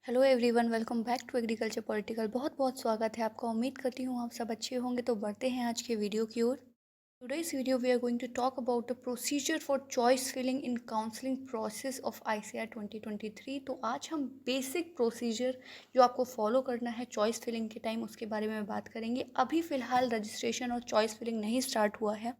Hello everyone, welcome back to agriculture political. बहुत बहुत स्वागत है आपका। उम्मीद करती हूँ आप सब अच्छे होंगे। तो बढ़ते हैं आज के वीडियो की ओर। Today's video we are going to talk about the procedure for choice filling in counselling process of ICR 2023। तो आज हम बेसिक प्रोसीजर जो आपको फॉलो करना है चॉइस फिलिंग के टाइम, उसके बारे में बात करेंगे। अभी फ़िलहाल रजिस्ट्रेशन और चॉइस फिलिंग नहीं स्टार्ट हुआ है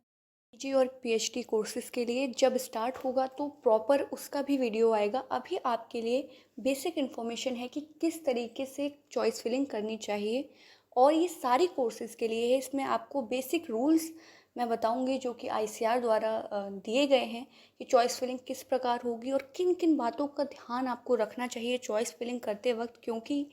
पीजी और पीएचडी कोर्सेज़ के लिए। जब स्टार्ट होगा तो प्रॉपर उसका भी वीडियो आएगा। अभी आपके लिए बेसिक इन्फॉर्मेशन है कि किस तरीके से चॉइस फिलिंग करनी चाहिए, और ये सारी कोर्सेज़ के लिए है। इसमें आपको बेसिक रूल्स मैं बताऊंगी जो कि आईसीआर द्वारा दिए गए हैं कि चॉइस फिलिंग किस प्रकार होगी और किन किन बातों का ध्यान आपको रखना चाहिए चॉइस फिलिंग करते वक्त, क्योंकि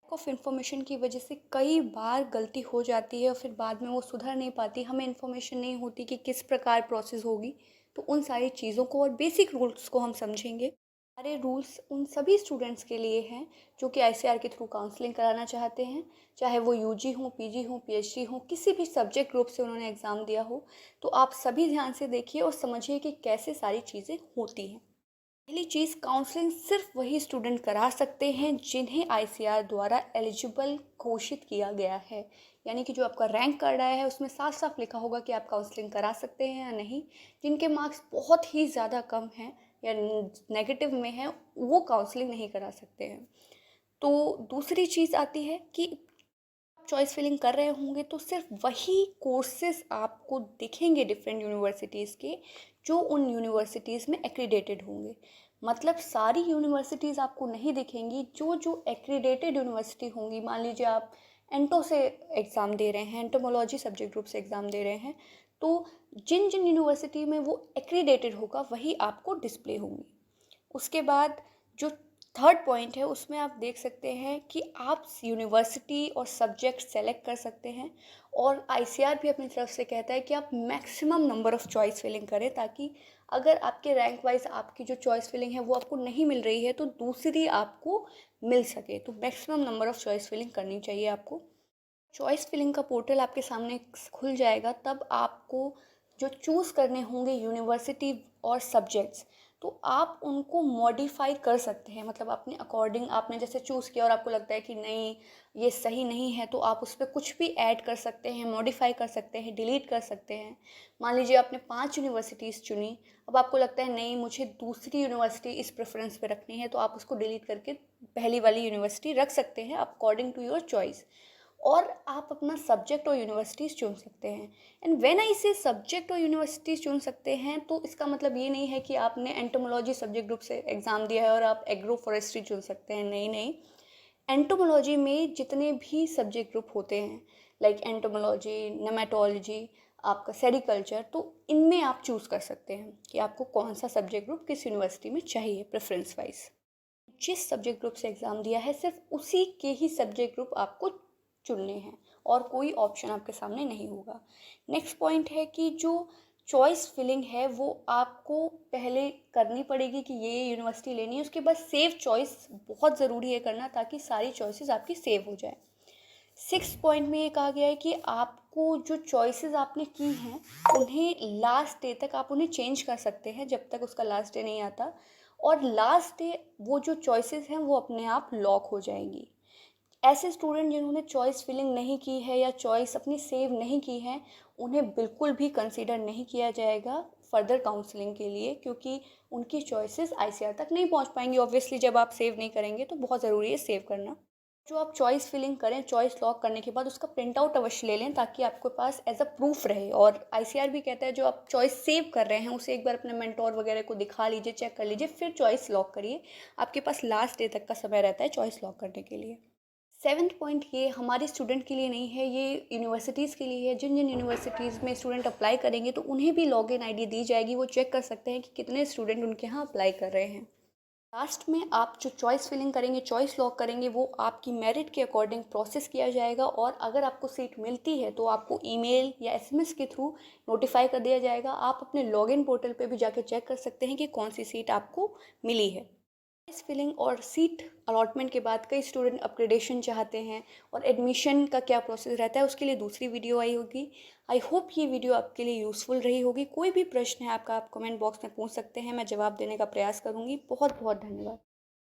ऑफ इन्फॉर्मेशन की वजह से कई बार गलती हो जाती है और फिर बाद में वो सुधर नहीं पाती। हमें इन्फॉर्मेशन नहीं होती कि किस प्रकार प्रोसेस होगी। तो उन सारी चीज़ों को और बेसिक रूल्स को हम समझेंगे। सारे रूल्स उन सभी स्टूडेंट्स के लिए हैं जो कि आईसीआर के थ्रू काउंसलिंग कराना चाहते हैं, चाहे वो यूजी हो, पीजी हो, पीएचडी हो, किसी भी सब्जेक्ट ग्रुप से उन्होंने एग्ज़ाम दिया हो। तो आप सभी ध्यान से देखिए और समझिए कि कैसे सारी चीज़ें होती हैं। पहली चीज़, काउंसलिंग सिर्फ वही स्टूडेंट करा सकते हैं जिन्हें आईसीआर द्वारा एलिजिबल घोषित किया गया है। यानी कि जो आपका रैंक कार्ड आया है उसमें साफ साफ लिखा होगा कि आप काउंसलिंग करा सकते हैं या नहीं। जिनके मार्क्स बहुत ही ज़्यादा कम हैं या नेगेटिव में हैं, वो काउंसलिंग नहीं करा सकते हैं। तो दूसरी चीज़ आती है कि चॉइस फिलिंग कर रहे होंगे तो सिर्फ वही कोर्सेज आपको दिखेंगे डिफरेंट यूनिवर्सिटीज़ के जो उन यूनिवर्सिटीज़ में एक्रीडेटेड होंगे। मतलब सारी यूनिवर्सिटीज़ आपको नहीं दिखेंगी। जो जो एक्रीडेटेड यूनिवर्सिटी होंगी, मान लीजिए आप एंटो से एग्ज़ाम दे रहे हैं, एंटोमोलॉजी सब्जेक्ट ग्रुप से एग्ज़ाम दे रहे हैं, तो जिन जिन यूनिवर्सिटी में वो एक्रीडेटेड होगा वही आपको डिस्प्ले होंगी। उसके बाद जो थर्ड पॉइंट है उसमें आप देख सकते हैं कि आप यूनिवर्सिटी और सब्जेक्ट सेलेक्ट कर सकते हैं, और आईसीआर भी अपनी तरफ से कहता है कि आप maximum number of choice filling करें, ताकि अगर आपके रैंक वाइज आपकी जो चॉइस फिलिंग है वो आपको नहीं मिल रही है तो दूसरी आपको मिल सके। तो maximum number of choice filling करनी चाहिए आपको। चॉइस फिलिंग का पोर्टल आपके सामने खुल जाएगा, तब आपको जो चूज़ करने होंगे यूनिवर्सिटी और सब्जेक्ट्स, तो आप उनको मॉडिफाई कर सकते हैं। मतलब अपने अकॉर्डिंग आपने जैसे चूज़ किया और आपको लगता है कि नहीं ये सही नहीं है, तो आप उस पर कुछ भी ऐड कर सकते हैं, मॉडिफाई कर सकते हैं, डिलीट कर सकते हैं। मान लीजिए आपने 5 यूनिवर्सिटीज़ चुनी, अब आपको लगता है नहीं मुझे दूसरी यूनिवर्सिटी इस प्रेफरेंस पे रखनी है, तो आप उसको डिलीट करके पहली वाली यूनिवर्सिटी रख सकते हैं अकॉर्डिंग टू योर चॉइस। और आप अपना सब्जेक्ट और यूनिवर्सिटीज़ चुन सकते हैं। एंड व्हेन आई से सब्जेक्ट और यूनिवर्सिटीज़ चुन सकते हैं, तो इसका मतलब ये नहीं है कि आपने एंटोमोलॉजी सब्जेक्ट ग्रुप से एग्ज़ाम दिया है और आप एग्रो फॉरेस्ट्री चुन सकते हैं। नहीं नहीं, एंटोमोलॉजी में जितने भी सब्जेक्ट ग्रुप होते हैं, लाइक एंटोमोलॉजी, नेमेटोलॉजी, आपका सेरिकल्चर, तो इनमें आप चूज़ कर सकते हैं कि आपको कौन सा सब्जेक्ट ग्रुप किस यूनिवर्सिटी में चाहिए प्रेफरेंस वाइज। जिस सब्जेक्ट ग्रुप से एग्ज़ाम दिया है सिर्फ उसी के ही सब्जेक्ट ग्रुप आपको चुनने हैं, और कोई ऑप्शन आपके सामने नहीं होगा। नेक्स्ट पॉइंट है कि जो चॉइस फिलिंग है वो आपको पहले करनी पड़ेगी कि ये यूनिवर्सिटी लेनी है। उसके बाद सेव चॉइस बहुत ज़रूरी है करना, ताकि सारी चॉइसेस आपकी सेव हो जाए। सिक्स पॉइंट में ये कहा गया है कि आपको जो चॉइसेस आपने की हैं उन्हें लास्ट डे तक आप उन्हें चेंज कर सकते हैं, जब तक उसका लास्ट डे नहीं आता। और लास्ट डे वो जो चॉइसेस हैं वो अपने आप लॉक हो जाएंगी। ऐसे स्टूडेंट जिन्होंने चॉइस फिलिंग नहीं की है या चॉइस अपनी सेव नहीं की है, उन्हें बिल्कुल भी कंसीडर नहीं किया जाएगा फर्दर काउंसलिंग के लिए, क्योंकि उनकी चॉइसेस आईसीआर तक नहीं पहुंच पाएंगी। ऑब्वियसली जब आप सेव नहीं करेंगे तो बहुत ज़रूरी है सेव करना। जो आप चॉइस फिलिंग करें, चॉइस लॉक करने के बाद उसका प्रिंट आउट अवश्य ले लें, ताकि आपके पास एज अ प्रूफ रहे। और आईसीआर भी कहता है जो आप चॉइस सेव कर रहे हैं उसे एक बार अपने मेंटोर वगैरह को दिखा लीजिए, चेक कर लीजिए, फिर चॉइस लॉक करिए। आपके पास लास्ट डे तक का समय रहता है चॉइस लॉक करने के लिए। सेवन्थ पॉइंट ये हमारे स्टूडेंट के लिए नहीं है, ये यूनिवर्सिटीज़ के लिए है। जिन जिन यूनिवर्सिटीज़ में स्टूडेंट अप्लाई करेंगे तो उन्हें भी लॉगिन आईडी दी जाएगी। वो चेक कर सकते हैं कि कितने स्टूडेंट उनके यहाँ अप्लाई कर रहे हैं। लास्ट में आप जो चॉइस फिलिंग करेंगे, चॉइस लॉक करेंगे, वो आपकी मेरिट के अकॉर्डिंग प्रोसेस किया जाएगा, और अगर आपको सीट मिलती है तो आपको ईमेल या एसएमएस के थ्रू नोटिफाई कर दिया जाएगा। आप अपने लॉगिन पोर्टल पे भी जाकर चेक कर सकते हैं कि कौन सी सीट आपको मिली है। इस फिलिंग और सीट अलॉटमेंट के बाद कई स्टूडेंट अपग्रेडेशन चाहते हैं, और एडमिशन का क्या प्रोसेस रहता है उसके लिए दूसरी वीडियो आई होगी। आई होप ये वीडियो आपके लिए यूज़फुल रही होगी। कोई भी प्रश्न है आपका, आप कमेंट बॉक्स में पूछ सकते हैं, मैं जवाब देने का प्रयास करूँगी। बहुत बहुत धन्यवाद।